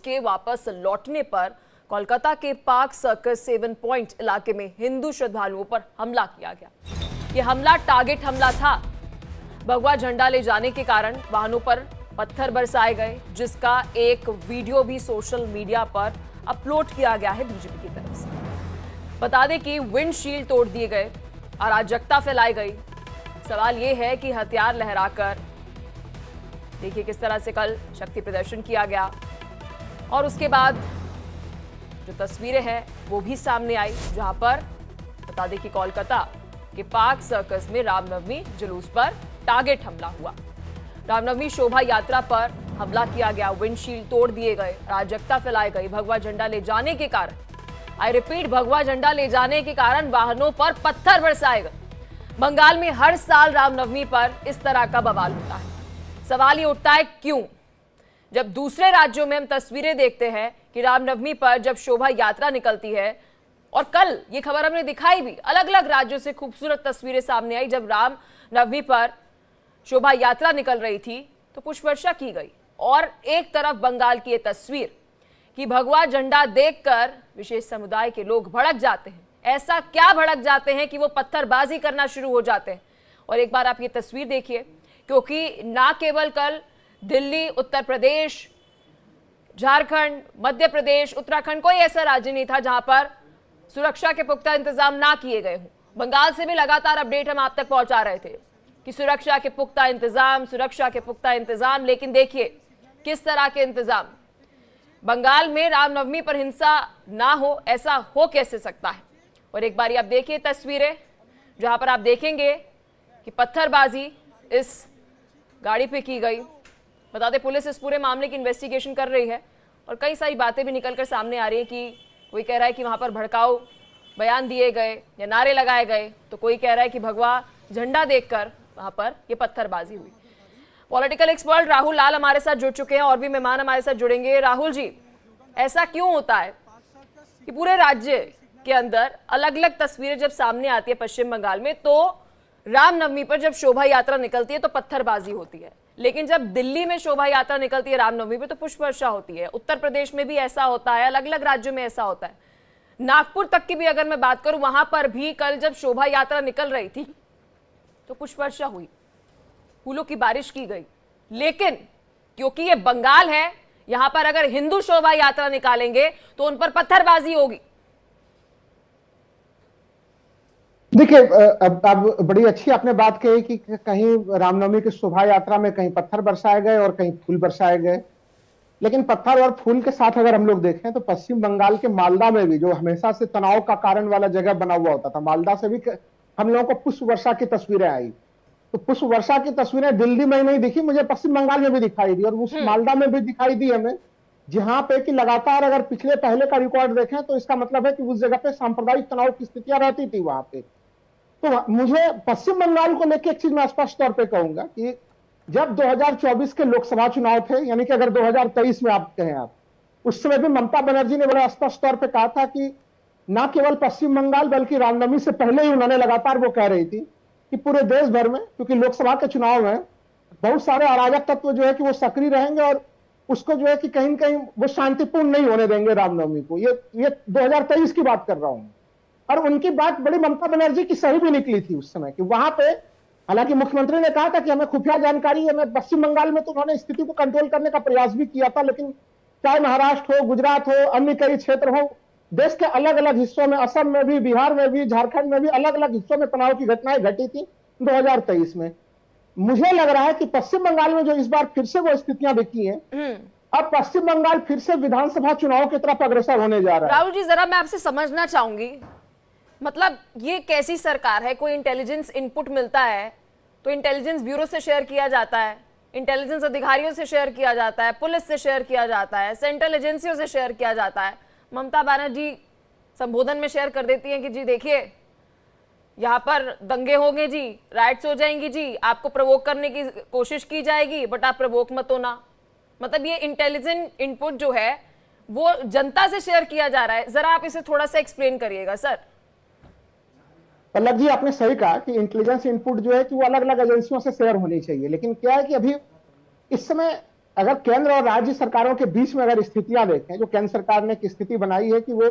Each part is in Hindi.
के वापस लौटने पर कोलकाता के पार्क सर्कस 7 पॉइंट इलाके में हिंदू श्रद्धालुओं पर हमला किया गया। यह हमला टारगेट हमला था। भगवा झंडा ले जाने के कारण वाहनों पर पत्थर बरसाए गए, जिसका एक वीडियो भी सोशल मीडिया पर अपलोड किया गया है बीजेपी की तरफ से। बता दें कि विंडशील्ड तोड़ दिए गए, अराजकता फैलाई गई। सवाल यह है कि हथियार लहराकर देखिए किस तरह से कल शक्ति प्रदर्शन किया गया और उसके बाद जो तस्वीरें हैं वो भी सामने आई, जहां पर बता दें कि कोलकाता के पार्क सर्कस में रामनवमी जुलूस पर टारगेट हमला हुआ। रामनवमी शोभा यात्रा पर हमला किया गया, विंडशील्ड तोड़ दिए गए, अराजकता फैलाई गई। भगवा झंडा ले जाने के कारण, आई रिपीट, भगवा झंडा ले जाने के कारण वाहनों पर पत्थर बरसाए गए। बंगाल में हर साल रामनवमी पर इस तरह का बवाल होता है। सवाल ये उठता है क्यों? जब दूसरे राज्यों में हम तस्वीरें देखते हैं कि रामनवमी पर जब शोभा यात्रा निकलती है, और कल ये खबर हमने दिखाई भी, अलग अलग राज्यों से खूबसूरत तस्वीरें सामने आई। जब रामनवमी पर शोभा यात्रा निकल रही थी तो पुष्प वर्षा की गई, और एक तरफ बंगाल की ये तस्वीर कि भगवा झंडा देखकर विशेष समुदाय के लोग भड़क जाते हैं। ऐसा क्या भड़क जाते हैं कि वो पत्थरबाजी करना शुरू हो जाते हैं। और एक बार आप ये तस्वीर देखिए, क्योंकि ना केवल कल दिल्ली, उत्तर प्रदेश, झारखंड, मध्य प्रदेश, उत्तराखंड, कोई ऐसा राज्य नहीं था जहां पर सुरक्षा के पुख्ता इंतजाम ना किए गए हों। बंगाल से भी लगातार अपडेट हम आप तक पहुंचा रहे थे कि सुरक्षा के पुख्ता इंतजाम, सुरक्षा के पुख्ता इंतजाम। लेकिन देखिए किस तरह के इंतजाम। बंगाल में रामनवमी पर हिंसा ना हो, ऐसा हो कैसे सकता है? और एक बार आप देखिए तस्वीरें, जहां पर आप देखेंगे कि पत्थरबाजी इस गाड़ी पे की गई। बता दें पुलिस इस पूरे मामले की इन्वेस्टिगेशन कर रही है और कई सारी बातें भी निकलकर सामने आ रही है कि कोई कह रहा है कि वहां पर भड़काऊ बयान दिए गए या नारे लगाए गए, तो कोई कह रहा है कि भगवा झंडा देखकर वहां पर यह पत्थरबाजी हुई। पॉलिटिकल एक्सपर्ट राहुल लाल हमारे साथ जुड़ चुके हैं और भी मेहमान हमारे साथ जुड़ेंगे। राहुल जी, ऐसा क्यों होता है कि पूरे राज्य के अंदर अलग अलग तस्वीरें जब सामने आती है पश्चिम बंगाल में, तो रामनवमी पर जब शोभा यात्रा निकलती है तो पत्थरबाजी होती है, लेकिन जब दिल्ली में शोभा यात्रा निकलती है रामनवमी पर तो पुष्प वर्षा होती है। उत्तर प्रदेश में भी ऐसा होता है, अलग अलग राज्यों में ऐसा होता है। नागपुर तक की भी अगर मैं बात करूं, वहां पर भी कल जब शोभा यात्रा निकल रही थी तो पुष्प वर्षा हुई, फूलों की बारिश की गई। लेकिन क्योंकि ये बंगाल है, यहां पर अगर हिंदू शोभा यात्रा निकालेंगे तो उन पर पत्थरबाजी होगी। देखिए, अब बड़ी अच्छी आपने बात कही कि कहीं रामनवमी की शोभा यात्रा में कहीं पत्थर बरसाए गए और कहीं फूल बरसाए गए। लेकिन पत्थर और फूल के साथ अगर हम लोग देखें तो पश्चिम बंगाल के मालदा में भी, जो हमेशा से तनाव का कारण वाला जगह बना हुआ होता था, मालदा से भी हम लोगों को पुष्प वर्षा की तस्वीरें आई। तो पुष्प वर्षा की तस्वीरें दिल्ली में नहीं दिखी, मुझे पश्चिम बंगाल में भी दिखाई दी और उस मालदा में भी दिखाई दी हमें, जहां पे कि लगातार अगर पिछले पहले का रिकॉर्ड देखें तो इसका मतलब है कि उस जगह पे सांप्रदायिक तनाव की स्थितियां रहती थी वहां पे। तो मुझे पश्चिम बंगाल को लेकर एक चीज मैं स्पष्ट तौर पे कहूंगा कि जब 2024 के लोकसभा चुनाव थे, यानी कि अगर 2023 में आप कहें आप, उस समय भी ममता बनर्जी ने बड़ा स्पष्ट तौर पे कहा था कि ना केवल पश्चिम बंगाल बल्कि रामनवमी से पहले ही उन्होंने लगातार वो कह रही थी कि पूरे देश भर में, क्योंकि लोकसभा के चुनाव में बहुत सारे अराजक तत्व जो है कि वो सक्रिय रहेंगे और उसको जो है कि कहीं न कहीं वो शांतिपूर्ण नहीं होने देंगे रामनवमी को। ये 2023 की बात कर रहा हूं। और उनकी बात बड़ी ममता बनर्जी की सही भी निकली थी उस समय कि वहां पे, हालांकि मुख्यमंत्री ने कहा था कि हमें खुफिया जानकारी है, हमें पश्चिम बंगाल में तो उन्होंने स्थिति को कंट्रोल करने का प्रयास भी किया था, लेकिन चाहे महाराष्ट्र हो, गुजरात हो, अन्य कई क्षेत्र हो, देश के अलग अलग हिस्सों में, असम में भी, बिहार में भी, झारखंड में भी अलग अलग हिस्सों में तनाव की घटनाएं घटी थी 2023 में। मुझे लग रहा है कि पश्चिम बंगाल में जो इस बार फिर से वो स्थितियां दिखी हैं, अब पश्चिम बंगाल फिर से विधानसभा चुनाव की तरफ अग्रसर होने जा रहा है। राहुल जी, जरा मैं आपसे समझना चाहूंगी, मतलब ये कैसी सरकार है? कोई इंटेलिजेंस इनपुट मिलता है तो इंटेलिजेंस ब्यूरो से शेयर किया जाता है, इंटेलिजेंस अधिकारियों से शेयर किया जाता है, पुलिस से शेयर किया जाता है, सेंट्रल एजेंसियों से शेयर किया जाता है। ममता बनर्जी संबोधन में शेयर कर देती हैं कि जी देखिए यहाँ पर दंगे होंगे जी, राइट्स हो जाएंगी जी, आपको प्रवोक करने की कोशिश की जाएगी, बट आप प्रवोक मत होना। मतलब ये इंटेलिजेंट इनपुट जो है वो जनता से शेयर किया जा रहा है। जरा आप इसे थोड़ा सा एक्सप्लेन करिएगा सर। पल्लव जी, आपने सही कहा कि इंटेलिजेंस इनपुट जो है कि वो अलग अलग एजेंसियों से शेयर होनी चाहिए, लेकिन क्या है कि अभी इस समय अगर केंद्र और राज्य सरकारों के बीच में अगर स्थितियां देखें, जो केंद्र सरकार ने एक स्थिति बनाई है कि वो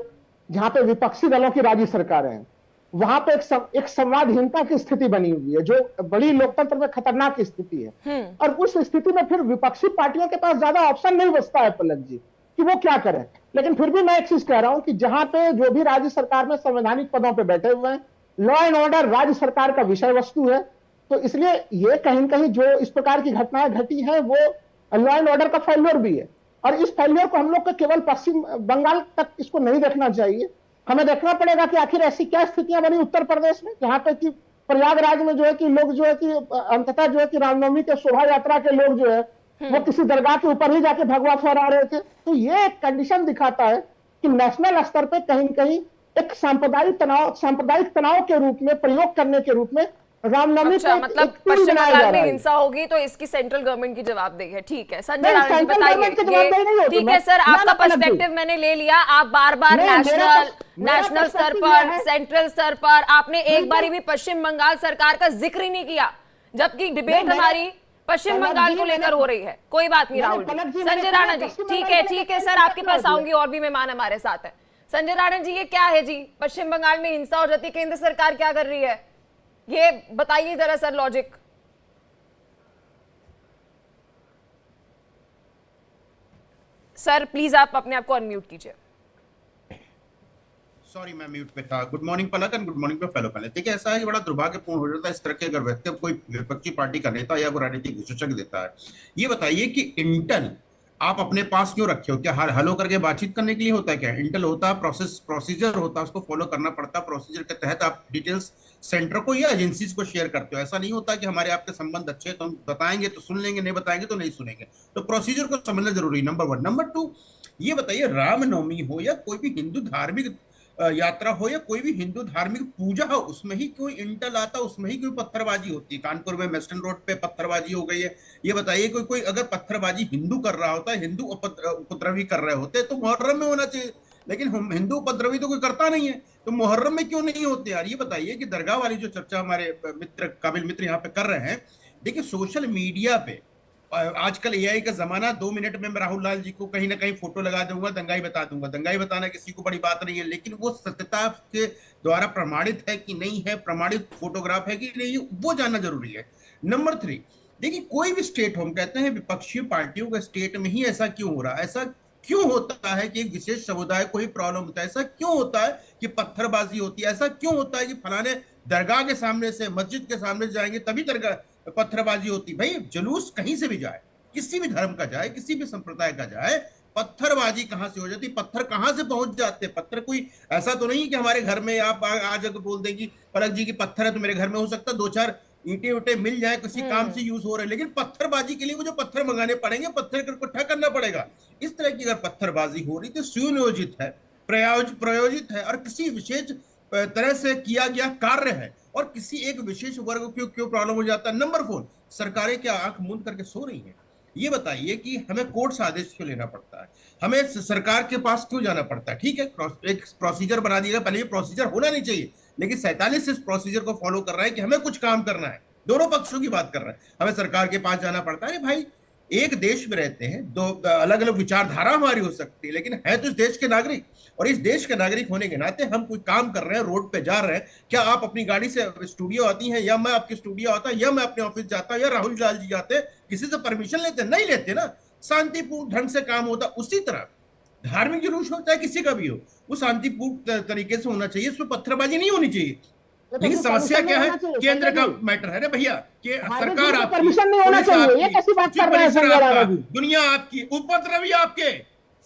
जहां पे विपक्षी दलों की राज्य सरकारें हैं, वहां पे एक संवादहीनता की स्थिति बनी हुई है, जो बड़ी लोकतंत्र में खतरनाक स्थिति है। और उस स्थिति में फिर विपक्षी पार्टियों के पास ज्यादा ऑप्शन नहीं बचता है पलक जी, कि वो क्या करें। लेकिन फिर भी मैं एक चीज कह रहा हूं कि जहां पे जो भी राज्य सरकार में संवैधानिक पदों पे बैठे हुए हैं, लॉ एंड ऑर्डर राज्य सरकार का विषय वस्तु है। तो इसलिए ये कहीं न कहीं जो इस प्रकार की घटनाएं घटी है, वो लॉ एंड ऑर्डर का फेल्योर भी है। और इस फेल्योर को हम लोग को केवल पश्चिम बंगाल तक इसको नहीं देखना चाहिए, हमें देखना पड़ेगा कि आखिर ऐसी क्या स्थितियां बनी उत्तर प्रदेश में, जहां पे कि प्रयागराज में जो है कि लोग जो है कि अंततः जो है कि रामनवमी के शोभा यात्रा के लोग जो है वो किसी दरगाह के ऊपर ही जाके भगवा फहरा रहे थे। तो ये एक कंडीशन दिखाता है कि नेशनल स्तर पे कहीं कहीं एक सांप्रदायिक तनाव के रूप में प्रयोग करने के रूप में रामनवमी अच्छा, को मतलब एक टूल पश्चिम बनाया बंगाल जा में रहा है। हिंसा होगी तो इसकी सेंट्रल गवर्नमेंट की जवाबदेही है, ठीक है। संजय नहीं, राणा जी सेंट्रल बताइए गवर्नमेंट की जवाबदेही नहीं ये, होगी। ठीक है सर, ना, आपका ना, पलक जी। पर्सपेक्टिव मैंने ले लिया। आप बार बार नहीं, नेशनल स्तर perspective पर, यह है- सेंट्रल स्तर पर आपने एक बारी भी पश्चिम बंगाल सरकार का जिक्र ही नहीं किया, जबकि डिबेट मैंने- हमारी पश्चिम पलक बंगाल जी, को लेकर मैंने- हो रही है। कोई बात नहीं मैंने राहुल पलक जी। जी, मैंने संजय कहा राणा जी, पश्चिम ठीक बंगाल है को ठीक है लेकर सर, आपके पास क्या आऊंगी, और भी मेहमान हमारे साथ है। संजय राणा जी, ये क्या है जी, पश्चिम बंगाल में हिंसा हो जाती है, केंद्र सरकार क्या कर रही है, ये बताइए जरा सर लॉजिक। सर प्लीज आप अपने आप को अनम्यूट कीजिए। सॉरी, मैं म्यूट पे था। Good morning Palak and good morning पे फेलो पैनल। देखिए, ऐसा है कि बड़ा दुर्भाग्यपूर्ण हो जाता है इस तरह के अगर वक्तव्य कोई विपक्षी पार्टी का नेता या कोई राजनीतिक विशेषज्ञ देता है। ये बताइए कि इंटेल आप अपने पास क्यों रखे हो? क्या हल होकर के बातचीत करने के लिए होता है? क्या इंटेल होता है, प्रोसीजर होता है, उसको फॉलो करना पड़ता है। प्रोसीजर के तहत आप डिटेल्स सेंटर को या एजेंसीज को शेयर करते हो। ऐसा नहीं होता कि हमारे आपके संबंध अच्छे हैं तो हम बताएंगे तो सुन लेंगे, नहीं बताएंगे तो नहीं सुनेंगे। तो प्रोसीजर को समझना जरूरी, नंबर 1। नंबर 2, ये बताइए, रामनवमी हो या कोई भी हिंदू धार्मिक यात्रा हो या कोई भी हिंदू धार्मिक पूजा हो, उसमें ही कोई इंटेल आता, उसमें ही कोई पत्थरबाजी होती है। कानपुर में वेस्टर्न रोड पे पत्थरबाजी हो गई है। ये बताइए, कोई अगर पत्थरबाजी हिंदू कर रहा होता है, हिंदू उपद्रवी कर रहे होते तो मुहर्रम में होना चाहिए, लेकिन हम हिंदू उपद्रवी तो कोई करता नहीं है, तो मुहर्रम में क्यों नहीं होते यार? ये बताइए कि दरगाह वाली जो चर्चा हमारे मित्र काबिल मित्र यहाँ पे कर रहे हैं, देखिए सोशल मीडिया पे आजकल एआई का जमाना, 2 मिनट में मैं राहुल लाल जी को कहीं ना कहीं फोटो लगा दूंगा, दंगाई बता दूंगा। दंगाई बताना किसी को बड़ी बात नहीं है, लेकिन वो सत्यता के द्वारा प्रमाणित है कि नहीं है, प्रमाणित फोटोग्राफ है कि नहीं, वो जानना जरूरी है। नंबर 3, देखिए कोई भी स्टेट, हम कहते हैं विपक्षी पार्टियों का स्टेट में ही ऐसा क्यों हो रहा है? ऐसा क्यों होता है कि एक विशेष समुदाय को ही प्रॉब्लम होता है? ऐसा क्यों होता है कि पत्थरबाजी होती है? ऐसा क्यों होता है कि फलाने दरगाह के सामने से, मस्जिद के सामने जाएंगे तभी दरगाह पत्थरबाजी होती? भाई जुलूस कहीं से भी जाए, किसी भी धर्म का जाए, किसी भी संप्रदाय का जाए, पत्थरबाजी कहां से हो जाती? पत्थर कहां से पहुंच जाते? पत्थर कोई ऐसा तो नहीं कि हमारे घर में आप आज अगर बोल देंगी पलक जी की पत्थर है तो मेरे घर में हो सकता है 2-4 ईंटे उटे मिल जाए, किसी काम से यूज हो रहे हैं, लेकिन पत्थरबाजी के लिए मुझे पत्थर मंगाने पड़ेंगे, पत्थर को इकट्ठा करना पड़ेगा। इस तरह की अगर पत्थरबाजी हो रही तो सुनियोजित है, प्रयोजित है और किसी विशेष तरह से किया गया कार्य है, और किसी एक विशेष वर्ग को क्यों प्रॉब्लम हो जाता है? नंबर 4, सरकारें क्या आंख मूंद करके सो रही हैं? ये बताइए कि हमें कोर्ट से आदेश क्यों लेना पड़ता है, हमें सरकार के पास क्यों जाना पड़ता है? ठीक है, एक प्रोसीजर बना दिया, पहले ये प्रोसीजर होना नहीं चाहिए, लेकिन 47 इस प्रोसीजर को फॉलो कर रहा है कि हमें कुछ काम करना है। दोनों पक्षों की बात कर रहे हैं, हमें सरकार के पास जाना पड़ता है। भाई एक देश में रहते हैं, दो अलग अलग विचारधारा हमारी हो सकती है, लेकिन है तो इस देश के नागरिक, और इस देश के नागरिक होने के नाते हम कोई काम कर रहे हैं, रोड पे जा रहे हैं। क्या आप अपनी गाड़ी से स्टूडियो आती हैं, या मैं आपके स्टूडियो आता, या मैं अपने ऑफिस जाता, या राहुल लाल जी जाते, किसी से परमिशन लेते? नहीं लेते ना, शांतिपूर्ण ढंग से काम होता। उसी तरह धार्मिक जुलूस होता है, किसी का भी हो, वो शांतिपूर्ण तरीके से होना चाहिए, उसमें पत्थरबाजी नहीं होनी चाहिए। लेकिन समस्या क्या है? केंद्र का मैटर है। भैया कि सरकार आपकी, परमिशन नहीं होना चाहिए, ये कैसी बात कर रहे हैं संजय राणा जी? दुनिया आपकी, उपद्रवी आपके,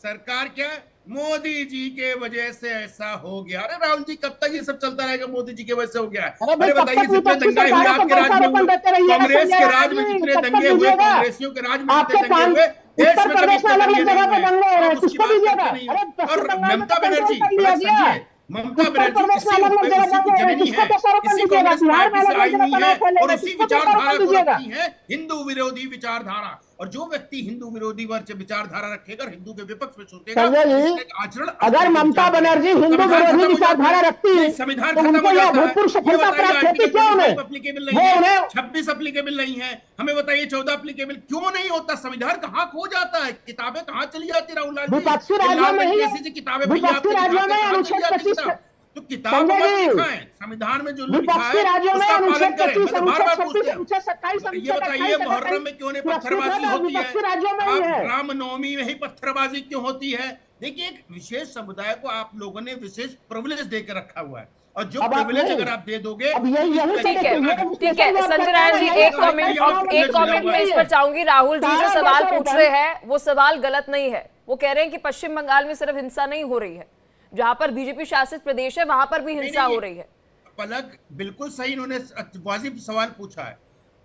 सरकार क्या? मोदी जी के वजह से ऐसा हो गया। अरे राहुल जी, कब तक ये सब चलता रहेगा? मोदी जी की वजह से हो गया। अरे बताइए, जितने दंगे हुए आपके राज में, कांग्रेस के राज में जितने दंगे हुए, कांग्रेसियों के राज में जितने दंगे हुए, देश में कभी इतने दंगे नहीं हुए। और ममता बनर्जी, समझिए, ममता बनर्जी किसी की जननी है, किसी कांग्रेस पार्टी से आई हुई है, और उसी विचारधारा को रखती है, हिंदू विरोधी विचारधारा। और जो व्यक्ति हिंदू विरोधी विचारधारा रखेगा, हिंदू के विपक्ष में सोचेगा, संजय जी, आचरण अगर ममता बनर्जी हिंदू विरोधी विचारधारा रखती है संविधान तो खत्म उनको हो यह जाता है। भूतपूर्व सफलता प्राप्त होती क्यों उन्हें? एप्लीकेबल वो नहीं है, उन्हें 26 एप्लीकेबल नहीं है, हमें बताइए 14 एप्लीकेबल क्यों नहीं होता? संविधान कहाँ खो जाता है? किताबें कहाँ चली जाती राहुल लाल जी? विपक्षी राज्यों में ही ऐसी किताबें विपक्षी राज्यों में अनुच्छेद 25 तो किताब मत दिखाएं, संविधान में जो लिखा है विपक्षी राज्यों में उसका पालन अनुच्छेद करें। 25, मैं बार बार अनुच्छेद पूछते 26, हैं, अनुच्छेद 27, ये अनुच्छेद बताइए 28, मुहर्रम में क्यों नहीं पत्थरबाजी होती है? विपक्षी राज्यों में ही आप है। रामनवमी में ही पत्थरबाजी क्यों होती है? देखिए, एक विशेष समुदाय को आप लोगों ने विशेष प्रिविलेज देकर रखा हुआ है, और जो प्रिविलेज अगर आप दे दोगे, अब यही ठीक है संजय नारायण जी, एक कमेंट में इस पर चाहूंगी। राहुल जी जो सवाल पूछ रहे हैं वो सवाल गलत नहीं है। वो कह रहे हैं कि पश्चिम बंगाल में सिर्फ हिंसा नहीं हो रही है, जहां पर बीजेपी शासित प्रदेश है वहां पर भी हिंसा हो रही है। पलक बिल्कुल सही, इन्होंने वाजिब सवाल पूछा है।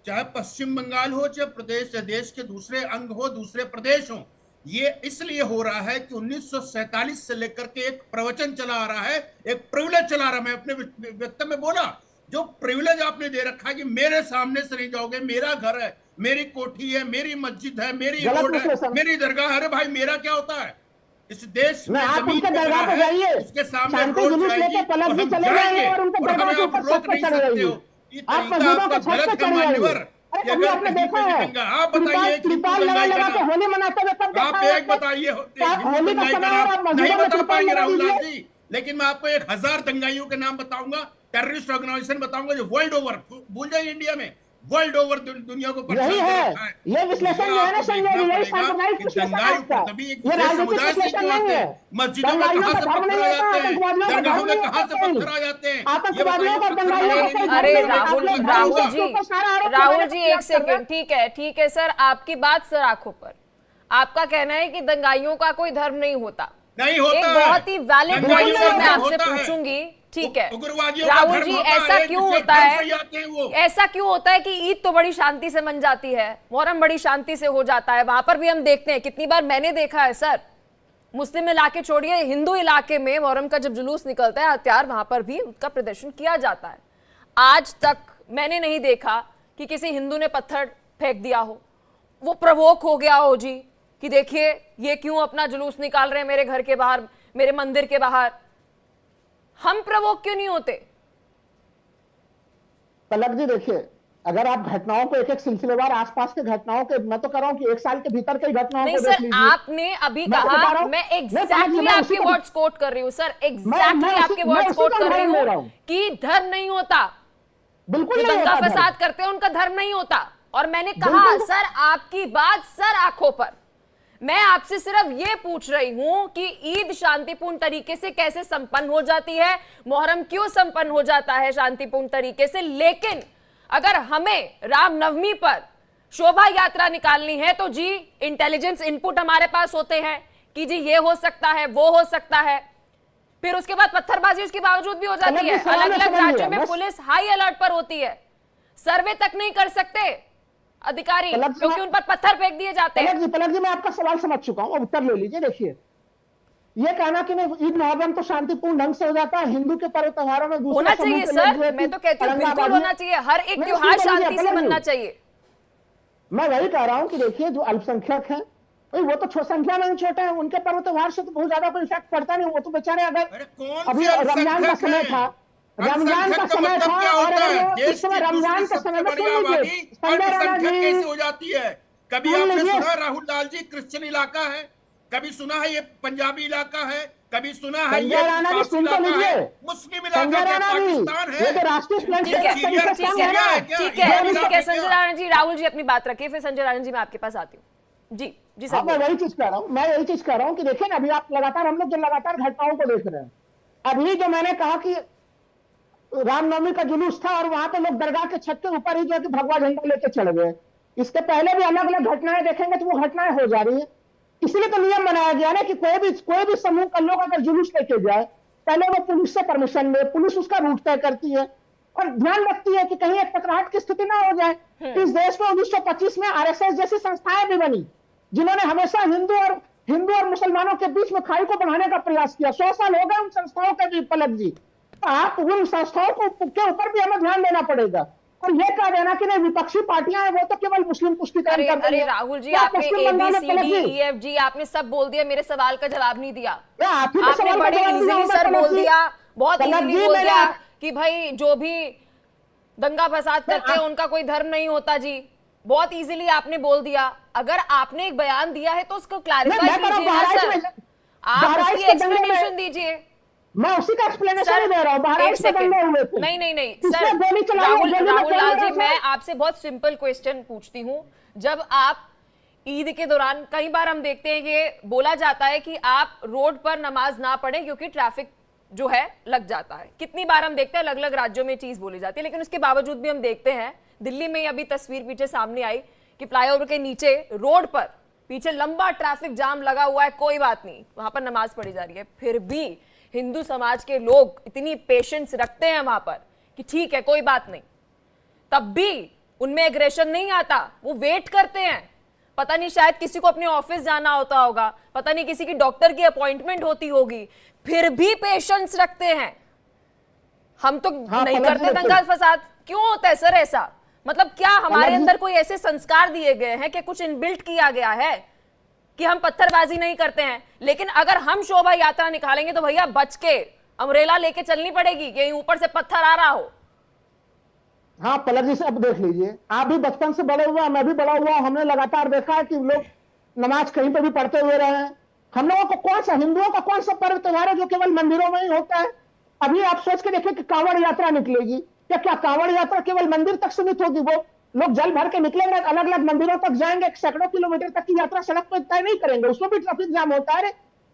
चाहे पश्चिम बंगाल हो, चाहे प्रदेश, देश के दूसरे अंग हो, दूसरे प्रदेश हो, ये इसलिए हो रहा है कि 1947 से लेकर के एक प्रवचन चला आ रहा है, एक प्रिविलेज चला रहा है। मैं अपने वक्तव्य में बोला, जो प्रिविलेज आपने दे रखा है कि मेरे सामने से नहीं जाओगे, मेरा घर है, मेरी कोठी है, मेरी मस्जिद है, मेरी रोड है, मेरी दरगाह है। अरे भाई, मेरा क्या होता है? इस देश में आप जमीन उनके दरगाह पे जाइए, उसके सामने शांति रोड जुलूस जाएगी, लेके पलक और भी हम चले जाएंगे, जाएंगे और उनके और दरगाह हमें के आप ऊपर रोक छत पे नहीं चढ़े सकते हो। जाइए। ये आप तरीका मस्जिदों आपका को छत पे गलत है चढ़े मान्यवर। जाइए। कि कभी अगर आपने कहीं देखा पे है दंगा, आप बताइए एक हिंदू त्रिपाल दंगाई लगा का के नाम, होली मनाते हुए कब देखा आप है? एक बताइए आप हिंदू होली का दंगाई का समय और आप नाम नहीं मस्जिदों में बता त्रिपाल पाएंगे लगा राहुल लाल दीजिए। जी, लेकिन मैं आपको 1000 दंगाइयों के नाम बताऊंगा, टेररिस्ट ऑर्गेनाइजेशन बताऊंगा जो वर्ल्ड ओवर, भूल जाइए इंडिया में, वर्ल्ड ओवर दुनिया को यही परेशान कर है, रखा है। ये विश्लेषण जो है ना संजय जी, यही सांप्रदायिक कि विश्लेषण दंगाई आपका, तभी एक ये विशेष राजनीतिक समुदाय से विश्लेषण क्यों नहीं आते है। हैं? मस्जिदों में दंगाइयों कहां का से धर्म पत्थर नहीं आ होता, जाते हैं? आतंकवादियों का दरगाहों धर्म में नहीं कहां से होता। पत्थर आ जाते हैं? ये आतंकवादियों बताइए, का पत्थर दंगाइयों मारने का नहीं अरे जाते हैं। राहुल जी एक सेकंड, ठीक है सर, आपकी बात सर आंखों पर। आपका कहना है कि दंगाइयों का कोई धर्म नहीं होता। नहीं होता एक है। बहुत ही वैलिड दंगाइयों पॉइंट का मैं धर्म आपसे होता है। पूछूंगी, ठीक है उग्रवादियों का राहुल धर्म जी, होता है, ऐसा क्यों जिसके होता धर्म है? से ही आते हैं वो। ऐसा क्यों होता है कि ईद तो बड़ी शांति से मन जाती है, मुहर्रम बड़ी शांति से हो जाता है, वहां पर भी हम देखते हैं, कितनी बार मैंने देखा है सर, मुस्लिम इलाके छोड़िए, हिंदू इलाके में मुहर्रम का जब जुलूस निकलता है हथियार, वहां पर भी उसका प्रदर्शन किया जाता है। आज तक मैंने नहीं देखा कि किसी हिंदू ने पत्थर फेंक दिया हो, वो प्रवोक हो गया हो जी कि देखिए ये क्यों अपना जुलूस निकाल रहे हैं मेरे घर के बाहर, मेरे मंदिर के बाहर। हम प्रवोक क्यों नहीं होते? पलक जी देखिए, अगर आप घटनाओं को एक एक सिलसिलेवार आसपास के घटनाओं के, मैं तो कह रहा हूं कि एक साल के भीतर की घटनाओं नहीं को देख सर, लीजिए। आपने अभी मैं तो बता रहा कहा, हूं, मैं मैं एग्जैक्टली उसी आपके को- वर्ड्स कोट कर रही हूं सर, एग्जैक्टली मैं आपके उसी वर्ड्स का कोट कर रही उदाहरण ले रहा हूं हूं। कि धर्म नहीं होता, बिल्कुल जो नहीं दंगा होता फसाद धर्म। करते हैं उनका धर्म नहीं होता। और मैंने कहा बिल्कुल। सर आपकी बात सर आंखों पर, मैं आपसे सिर्फ ये पूछ रही हूं कि ईद शांतिपूर्ण तरीके से कैसे संपन्न हो जाती है, मुहर्रम क्यों संपन्न हो जाता है शांतिपूर्ण तरीके से, लेकिन अगर हमें रामनवमी पर शोभा यात्रा निकालनी है तो जी इंटेलिजेंस इनपुट हमारे पास होते हैं कि जी ये हो सकता है, वो हो सकता है, फिर उसके बाद पत्थरबाजी उसके बावजूद भी हो जाती है। अलग अलग राज्यों में पुलिस हाई अलर्ट पर होती है, सर्वे तक नहीं कर सकते अधिकारी क्योंकि उन पर पत्थर फेंक दिए जाते हैं। पलक जी मैं आपका सवाल समझ चुका हूं, उत्तर ले लीजिए। देखिए, ये कहना कि नहीं ईद मुहर्रम तो शांतिपूर्ण ढंग से हो जाता है, हिंदू के पर्व त्योहारों में दूसरे होना समूह चाहिए के सर, लोग जो है मैं तो कहती हूँ बिल्कुल औरंगाबाद होना में- चाहिए, हर एक नहीं, त्योहार सुन लीजिए, शांति से पलक जी। मनना चाहिए। मैं वही कह रहा हूं कि देखिए जो अल्पसंख्यक हैं वो तो संख्या में छोटे हैं, उनके पर्व त्योहार से तो बहुत ज्यादा कोई इफेक्ट पड़ता नहीं। वो तो बेचारे अगर अरे कौन अभी से रमजान का अल्पसंख्यक समय हैं? था, रमजान का अल्पसंख्यक समय मतलब था, क्या और होता है? अगर वो देश इस समय की रमजान दूसरी का सबसे समय में, बड़ी सुन लीजिए आबादी संजय राणा अल्पसंख्यक कैसे जी, हो जाती है? कभी सुन आपने लीजिए। सुना राहुल लाल जी क्रिश्चियन इलाका है, कभी सुना है ये पंजाबी इलाका है, कभी सुना है ये संजय राणा जी पारसी सुन तो इलाका है, लीजिए, मुस्लिम इलाका संजय क्या राणा जी, पाकिस्तान ये है? तो राष्ट्रीय स्वयं ठीक है, सेवक सीरिया- संघ ठीक है सीरिया ना। है क्या? ठीक ये है, अभी ठीक है आप संजय क्या? राणा जी, राहुल जी अपनी बात रखिए, फिर संजय राणा जी मैं आपके पास आती हूँ। जी जी सर हाँ, मैं बोलिए। वही चीज कह रहा हूँ, मैं यही चीज कह रहा हूँ कि देखिए ना, अभी आप लगातार, हम लोग जो लगातार घटनाओं को देख रहे हैं, अभी जो मैंने कहा कि रामनवमी का जुलूस था और वहां पे लोग दरगाह के छत के ऊपर ही जो है कि भगवा झंडा लेके चढ़ गए, इसके पहले भी अलग अलग घटनाएं देखेंगे तो वो घटनाएं हो जा रही है। इसलिए तो नियम बनाया गया ना कि कोई भी समूह का लोग अगर जुलूस लेके जाए, पहले वो पुलिस से परमिशन ले, पुलिस उसका रूट तय करती है और ध्यान रखती है कि कहीं एक टकराहट की स्थिति ना हो जाए। इस देश में 1925 में आरएसएस जैसी संस्थाएं भी बनी, जिन्होंने हमेशा हिंदू और मुसलमानों के बीच में खाई को बढ़ाने का प्रयास किया। 100 साल हो गए उन संस्थाओं के भी, पलक जी। आप उन संस्थाओं के ऊपर भी हमें ध्यान देना पड़ेगा। और ये कह देना कि नहीं विपक्षी पार्टियां हैं वो तो केवल मुस्लिम पुष्टिकरण अरे कर रही अरे हैं। राहुल जी, क्या आपने पश्चिम बंगाल में ABCDEFG आपने सब बोल दिया, मेरे सवाल का जवाब नहीं दिया। क्या आप ही के आपने सवाल का बड़े जवाब दिया इजीली होगा सर कनक बोल जी? दिया, बहुत कनक इजीली जी बोल मेरा दिया कि भाई जो भी दंगा फसाद करते हैं आप- उनका कोई धर्म नहीं होता जी। बहुत इजीली आपने बोल दिया। अगर आपने एक बयान दिया है तो उसको क्लैरिफाई मैं कह रहा हूं कीजिए ना बहराइच सर, में आप बहराइच उसकी के दंगे में एक्सप्लेनेशन दीजिए मैं उसी का एक्सप्लेनेशन सर। दे रहा हूं। एक बहराइच में सेकंड, दंगे हुए थे। नहीं नहीं नहीं किसने सर, गोली चलाई है? राहुल गोली में राहुल कौन लाल लगा जी, था? मैं आपसे बहुत सिंपल क्वेश्चन पूछती हूँ। जब आप ईद के दौरान कई बार हम देखते हैं कि बोला जाता है कि आप रोड पर नमाज ना पढ़ें क्योंकि ट्रैफिक जो है लग जाता है। कितनी बार हम देखते हैं, अलग अलग राज्यों में चीज बोली जाती है, लेकिन उसके बावजूद भी हम देखते हैं, दिल्ली में अभी तस्वीर पीछे सामने आई कि फ्लाईओवर के नीचे रोड पर पीछे लंबा ट्रैफिक जाम लगा हुआ है, कोई बात नहीं, वहां पर नमाज पढ़ी जा रही है। फिर भी हिंदू समाज के लोग इतनी पेशेंस रखते हैं वहां पर कि ठीक है कोई बात नहीं, तब भी उनमें एग्रेशन नहीं आता, वो वेट करते हैं। पता नहीं शायद किसी को अपने ऑफिस जाना होता होगा, पता नहीं किसी की डॉक्टर की अपॉइंटमेंट होती होगी, फिर भी पेशेंस रखते हैं। हम तो नहीं पलक करते जी, दंगा फसाद, क्यों होता है सर ऐसा? मतलब क्या हमारे पलक जी- अंदर कोई ऐसे संस्कार दिए गए हैं कि कुछ इनबिल्ट किया गया है कि हम पत्थरबाजी नहीं करते हैं, लेकिन अगर हम शोभा यात्रा निकालेंगे तो भैया बच के अमरेला लेके चलनी पड़ेगी कि ऊपर से पत्थर आ रहा हो। हाँ पलक जी से अब देख लीजिए, आप भी बचपन से बड़े हुआ, मैं भी बड़ा हुआ, हमने लगातार देखा है कि लोग नमाज कहीं पे भी पढ़ते हुए रहे हैं। हम लोगों को कौन सा, हिंदुओं का कौन सा पर्व त्योहार है जो केवल मंदिरों में ही होता है? अभी आप सोच के देखिए कि कांवड़ यात्रा निकलेगी, क्या कांवड़ यात्रा केवल मंदिर तक सीमित होगी? वो लोग जल भर के निकलेंगे, अलग अलग मंदिरों तक जाएंगे, सैकड़ों किलोमीटर तक की यात्रा सड़क पर तय नहीं करेंगे, उसमें भी ट्रैफिक जाम होता है।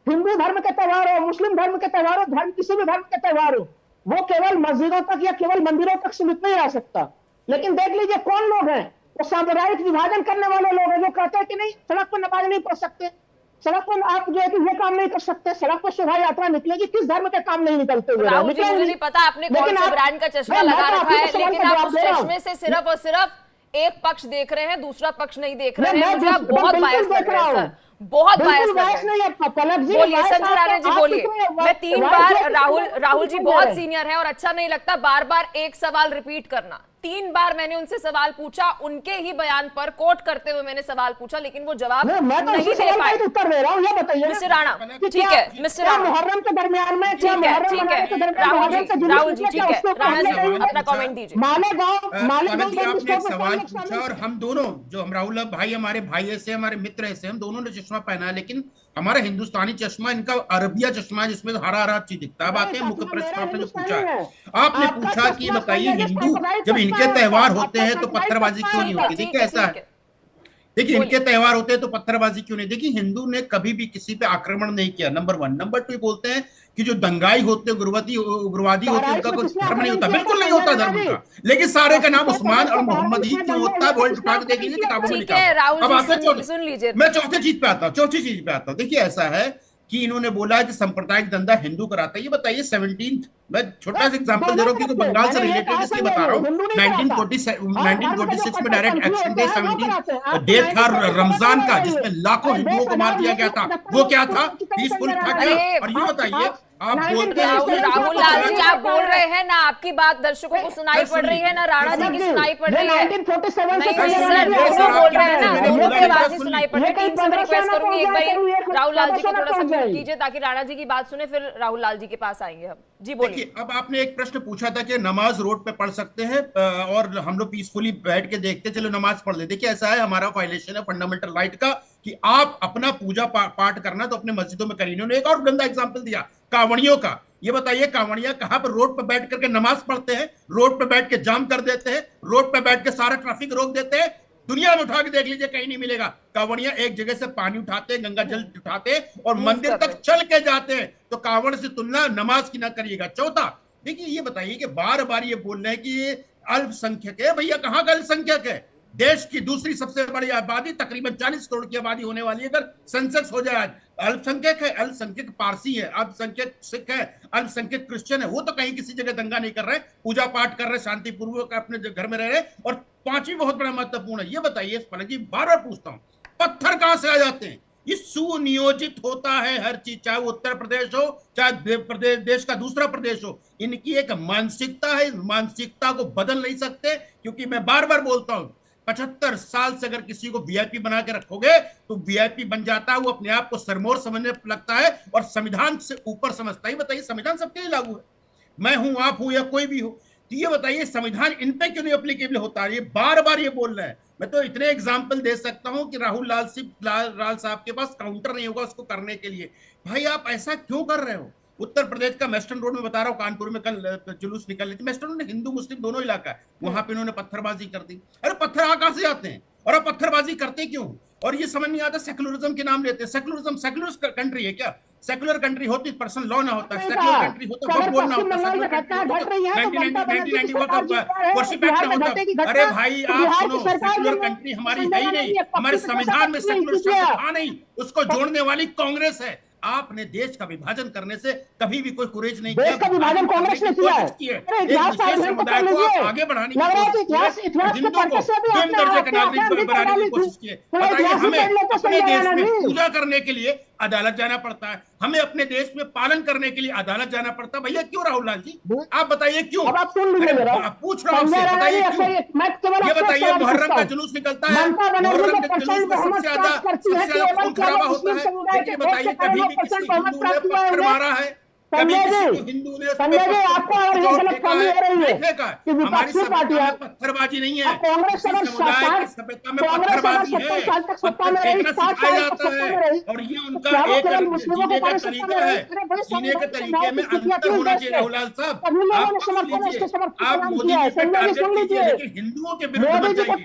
हिंदू धर्म के त्योहार हो, मुस्लिम धर्म के त्योहार हो, धर्म किसी भी धर्म के त्योहार हो, वो केवल मस्जिदों तक या केवल मंदिरों तक सीमित नहीं रह सकता। लेकिन देख लीजिए कौन लोग हैं, वो सांप्रदायिक विभाजन करने वाले लोग हैं जो कहते हैं कि नहीं सड़क पर नमाज नहीं पढ़ सकते, सड़क पर आप जो है कि ये काम नहीं कर सकते, सड़क पर शोभा यात्रा निकलेगी, किस धर्म के काम नहीं निकलते हुए राहुल जी, मुझे नहीं पता आपने कौन से ब्रांड का चश्मा लगा रखा है, लेकिन आप उस चश्मे से सिर्फ और सिर्फ एक पक्ष देख रहे हैं, दूसरा पक्ष नहीं देख रहे हैं। मुझे आप बहुत बायस लग रहे हैं सर, बहुत बायस लग रहे हैं। बोलिए संजय राणा जी, बोलिए। मैं 3 बार राहुल जी बहुत सीनियर है और अच्छा नहीं लगता बार बार एक सवाल रिपीट करना। 3 बार मैंने उनसे सवाल पूछा, उनके ही बयान पर कोट करते हुए मैंने सवाल पूछा, लेकिन वो जवाब नहीं दे पाए। उत्तर दे रहा हूँ, ये बताइए मिस्टर राणा, ठीक है मिस्टर राणा, मुहर्रम के दरमियान में, ठीक है राहुल जी ठीक है, राणा जी अपना कमेंट दीजिए। पलक जी, आपने एक सवाल पूछा और हम दोनों, जो हम राहुल भाई हमारे भाई ऐसे, हमारे मित्र ऐसे, हम दोनों ने चश्मा पहना है, लेकिन हमारा हिंदुस्तानी चश्मा, इनका अरबिया चश्मा है जिसमें हरा हरा चीज दिखता है। अब आते हैं मुख्य प्रश्न पर। आपने जो पूछा है, आपने पूछा कि बताइए हिंदू जब इनके त्योहार होते हैं तो पत्थरबाजी क्यों नहीं होती? देखिए ऐसा है, देखिए इनके त्योहार होते हैं तो पत्थरबाजी क्यों नहीं? देखिए हिंदू ने कभी भी किसी पे आक्रमण नहीं किया, नंबर 1। नंबर 2 बोलते हैं कि जो दंगाई होते हैं, उग्रवादी होते हैं, उनका कोई धर्म नहीं होता। बिल्कुल नहीं होता धर्म का, लेकिन सारे का नाम उस्मान और मोहम्मद ही क्यों होता है? वर्ल्ड उठा के देख लीजिए किताबों में लिखा है। अब आते सुन लीजिए, मैं चौथी चीज पे आता हूँ। देखिए ऐसा है कि इन्होंने बोला कि सांप्रदायिक धंधा हिंदू कराता है। ये बताइए 17, मैं छोटा सा एग्जांपल दे रहा हूँ क्योंकि बंगाल से रिलेटेड इसलिए बता रहा हूँ। 1946 में डायरेक्ट एक्शन डे 17 डे था रमजान का, जिसमें लाखों हिंदुओं को मार दिया गया था। वो क्या था? पीसफुल था क्या? और ये बताइए, आप बोलते हैं राहुल लाल जी आप बोल रहे हैं ना, आपकी बात दर्शकों को सुनाई पड़ रही है ना राणा जी की सुनाई पड़ रही है। नहीं सर, दोनों बोल रहे हैं ना, दोनों की आवाज ही सुनाई पड़ रही है। टीम से मैं रिक्वेस्ट करूंगी एक बार राहुल लाल जी को थोड़ा सा म्यूट कीजिए ताकि राणा जी की बात सुने, फिर राहुल लाल जी के पास आएंगे हम। जी बोलिए। अब आपने एक प्रश्न पूछा था कि नमाज रोड पे पढ़ सकते हैं और हम लोग पीसफुली बैठ के देखते चलो नमाज पढ़ ले। देखिए ऐसा है, हमारा वायलेशन है फंडामेंटल राइट का कि आप अपना पूजा पाठ करना तो अपने मस्जिदों में करिए। इन्होंने एक और गंदा एग्जांपल दिया कांवड़ियों का। ये बताइए कांवड़िया कहां पर रोड पर बैठ करके नमाज पढ़ते हैं? रोड पर बैठ के जाम कर देते हैं, रोड पर बैठ के सारा ट्रैफिक रोक देते हैं। दुनिया में उठा के देख लीजिए, कहीं नहीं मिलेगा। कांवड़िया एक जगह से पानी उठाते, गंगा जल उठाते और मंदिर तक चल के जाते हैं। तो कांवड़ से तुलना नमाज की ना करिएगा। चौथा, देखिए ये बताइए कि बार बार ये बोल रहे हैं कि ये अल्पसंख्यक है। भैया कहां का अल्पसंख्यक है? देश की दूसरी सबसे बड़ी आबादी, तकरीबन 40 करोड़ की आबादी होने वाली है। अगर सेंसस हो जाए, अल्पसंख्यक है, अल्पसंख्यक पारसी है, अल्पसंख्यक सिख है, अल्पसंख्यक क्रिश्चियन है। वो तो कहीं किसी जगह दंगा नहीं कर रहे, पूजा पाठ कर रहे, शांतिपूर्वक अपने घर में रह रहे। और 5वीं बहुत बड़ा महत्वपूर्ण है, ये बताइए पलक जी, बार बार पूछता हूं, पत्थर कहां से आ जाते हैं? ये सुनियोजित होता है हर चीज, चाहे वो उत्तर प्रदेश हो, चाहे प्रदेश देश का दूसरा प्रदेश हो। इनकी एक मानसिकता है, इस मानसिकता को बदल नहीं सकते, क्योंकि मैं बार बार बोलता हूं 75 साल से अगर किसी को वीआईपी बना के रखोगे तो वीआईपी बन जाता है, वो अपने आप को सरमोर समझने लगता है और संविधान से ऊपर समझता है। बताइए संविधान सबके लिए लागू है, मैं हूं, आप हूं या कोई भी हो, तो ये बताइए संविधान इन पे क्यों नहीं एप्लीकेबल होता है? ये बार बार ये बोल रहे हैं। मैं तो इतने एग्जाम्पल दे सकता हूं कि राहुल लाल साहब के पास काउंटर नहीं होगा उसको करने के लिए। भाई आप ऐसा क्यों कर रहे हो? उत्तर प्रदेश का वेस्टर्न रोड में बता रहा हूँ, कानपुर में कल जुलूस निकल रही थी, वेस्टर्न रोड हिंदू मुस्लिम दोनों इलाका है, वहां पे इन्होंने पत्थरबाजी कर दी। अरे पत्थर कहां से आते हैं और आप पत्थरबाजी करते क्यों? और ये समझ नहीं आता, सेकुलरिज्म के नाम लेते हैं। सेकुलरिज्म सेकुलर कंट्री है क्या? सेकुलर कंट्री होती पर्सनल लॉ ना होता, सेकुलर कंट्री होता वोट बोलना होता, सेकुलर कंट्री होता 1991 वर्शिप एक्ट ना होता। अरे भाई आप सुनो, सेकुलर कंट्री हमारी है ही नहीं, हमारे संविधान में सेकुलर शब्द था नहीं, उसको जोड़ने वाली कांग्रेस है। आपने देश का विभाजन करने से कभी भी कोई गुरेज नहीं किया। देश का विभाजन कांग्रेस ने किया है। एक विशेष समुदाय को आप आगे बढ़ाने की कोशिश किए, हिंदू को निम्न दर्जे का नागरिक बनाने की कोशिश किए। बताइए हमें अपने देश में पूजा करने के लिए अदालत जाना पड़ता है, हमें अपने देश में पालन करने के लिए अदालत जाना पड़ता है। भैया क्यों राहुल लाल जी, आप बताइए क्यों? आप सुन लीजिए, पूछ रहा हूं आपसे, बताइए क्यों? ये बताइए मुहर्रम का जुलूस निकलता है, मुहर्रम के जुलूस में सबसे ज्यादा खून खराबा होता है, लेकिन बताइए कभी भी किसी हिंदू ने पत्थर मारा है? कभी किसी हिंदू ने हमारी सभ्यता में पत्थरबाजी नहीं है, समुदाय की सभ्यता में पत्थरबाजी है, पत्थर फेंकना सिखाया जाता है, और ये उनका एक जीने का तरीका है। जीने के तरीके में अंतर होना चाहिए। राहुल लाल साहब आप मोदी जी पे टारगेट कीजिए, लेकिन हिंदुओं के विरुद्ध मत जाइए।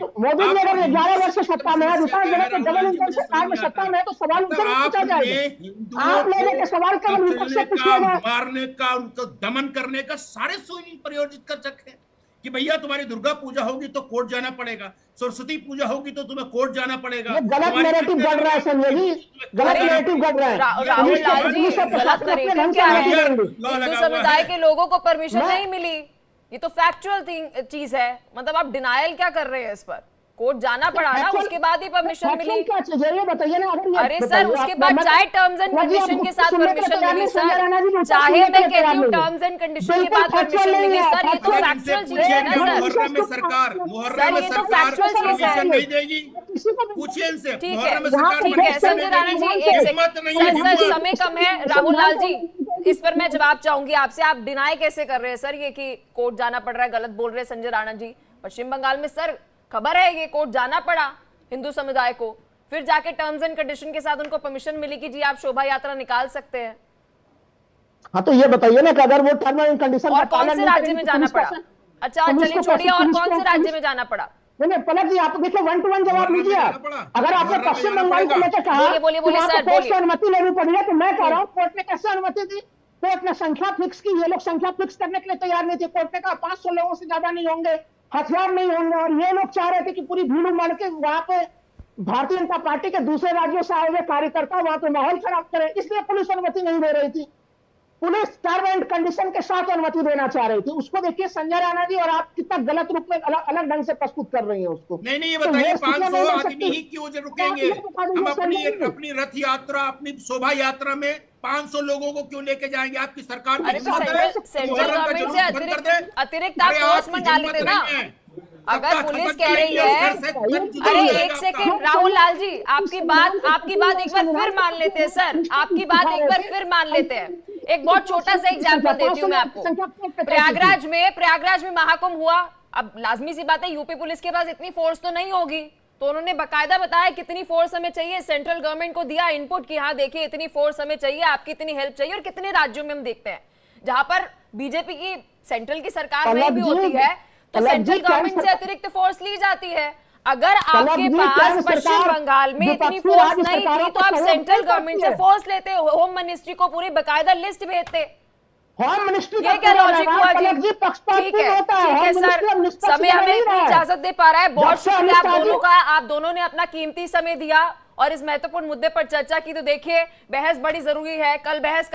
मारने का, उनको दमन करने का सारे सुनियोजित प्रयोजित कर सकते हैं कि भैया तुम्हारी दुर्गा पूजा होगी तो कोर्ट जाना पड़ेगा, सरस्वती पूजा होगी तो तुम्हें कोर्ट जाना पड़ेगा। गलत नैरेटिव बढ़ रहा है संजय जी, गलत नैरेटिव बढ़ रहा है। राहुल लाल जी गलत नैरेटिव क्या है? हिंदू समुदाय के लोगों को परमिशन नहीं मिली, ये तो फैक्चुअल चीज है। मतलब आप डिनायल क्या कर रहे हैं? इस पर कोर्ट जाना पड़ा ना, उसके बाद ही परमिशन मिली। क्या चीज है ये बताइए ना। अरे सर उसके बाद चाहे टर्म्स एंड कंडीशन के साथ परमिशन मिली सर, चाहे मैं कहती हूँ टर्म्स एंड कंडीशन के बाद परमिशन मिली सर, ये तो फैक्चुअल चीज है ना सर। मुहर्रम में सरकार परमिशन नहीं देगी, पूछिए इनसे। ठीक है संजय राणा जी, एक सेकंड सर, समय कम है। राहुल लाल जी इस पर मैं जवाब चाहूंगी आपसे, आप डिनाई कैसे कर रहे हैं सर ये कि कोर्ट जाना पड़ रहा है? गलत बोल रहे हैं संजय राणा जी। पश्चिम बंगाल में सर खबर है ये कोर्ट जाना पड़ा हिंदू समुदाय को, फिर जाके टर्म्स एंड कंडीशन के साथ उनको परमिशन मिली कि जी आप शोभा यात्रा निकाल सकते हैं। हाँ तो ये बताइए ना कि अगर वो टर्म एंड कंडीशन और कौन से राज्य में जाना पड़ा? अच्छा चलिए छोड़िए, और कौन से राज्य में जाना पड़ा? नहीं पलक जी आप देखिए 1 to 1 जवाब लीजिए। अगर आपने पश्चिम बंगाल को लेकर कहा बोलिए सर, कोर्ट से अनुमति लेनी पड़ी है, तो मैं कह रहा हूँ कोर्ट ने कैसे अनुमति दी? कोर्ट ने संख्या फिक्स की, ये लोग संख्या फिक्स करने के लिए तैयार नहीं थे। कोर्ट ने कहा 500 लोगों से ज्यादा नहीं होंगे, हथियार नहीं होंगे, और ये लोग चाह रहे थे कि पूरी भीड़ उमड़ के वहां पे भारतीय जनता पार्टी के दूसरे राज्यों से आए हुए कार्यकर्ता वहां पे माहौल खराब करें, इसलिए पुलिस अनुमति नहीं दे रही थी। पुलिस टर्म एंड कंडीशन के साथ अनुमति देना चाह रही थी। उसको देखिए संजय राणा जी, और आप कितना गलत रूप में अलग ढंग से प्रस्तुत कर रही हैं उसको। नहीं ये बताइए 500 आदमी ही क्यों रुकेंगे? हम अपनी रथ यात्रा, अपनी शोभा यात्रा में 500 लोगों को क्यों लेके जाएंगे? आपकी सरकार सेंट्रल गवर्नमेंट से अतिरिक्त आप फोर्स में डाल देते ना। अगर पुलिस कह रही है, अरे एक सेकंड राहुल लाल जी, आपकी बात एक बार फिर मान लेते हैं सर, आपकी बात एक बार फिर मान लेते हैं। एक बहुत छोटा सा एग्जांपल देती हूँ मैं आपको। प्रयागराज में महाकुंभ हुआ। अब लाजमी सी बात है यूपी पुलिस के पास इतनी फोर्स तो नहीं होगी, तो उन्होंने बकायदा बताया कितनी फोर्स हमें चाहिए, सेंट्रल गवर्नमेंट को दिया इनपुट कि हाँ देखिए इतनी फोर्स हमें चाहिए, आपकी इतनी हेल्प चाहिए। और कितने राज्यों में हम देखते हैं जहां पर बीजेपी की सेंट्रल की सरकार नहीं भी होती है तो सेंट्रल गवर्नमेंट से अतिरिक्त फोर्स ली जाती है। अगर आपके पास पश्चिम बंगाल में इतनी फोर्स नहीं थी तो आप सेंट्रल गवर्नमेंट से फोर्स लेते, होम मिनिस्ट्री को पूरी बकायदा लिस्ट भेजते। होम मिनिस्ट्री ये क्या लॉजिक हुआ जी? ठीक है सर, समय हमें इजाजत दे पा रहा है। बहुत शुक्रिया आप दोनों का, आप दोनों ने अपना कीमती समय दिया और इस महत्वपूर्ण मुद्दे पर चर्चा की। तो देखिए बहस बड़ी जरूरी है, कल बहस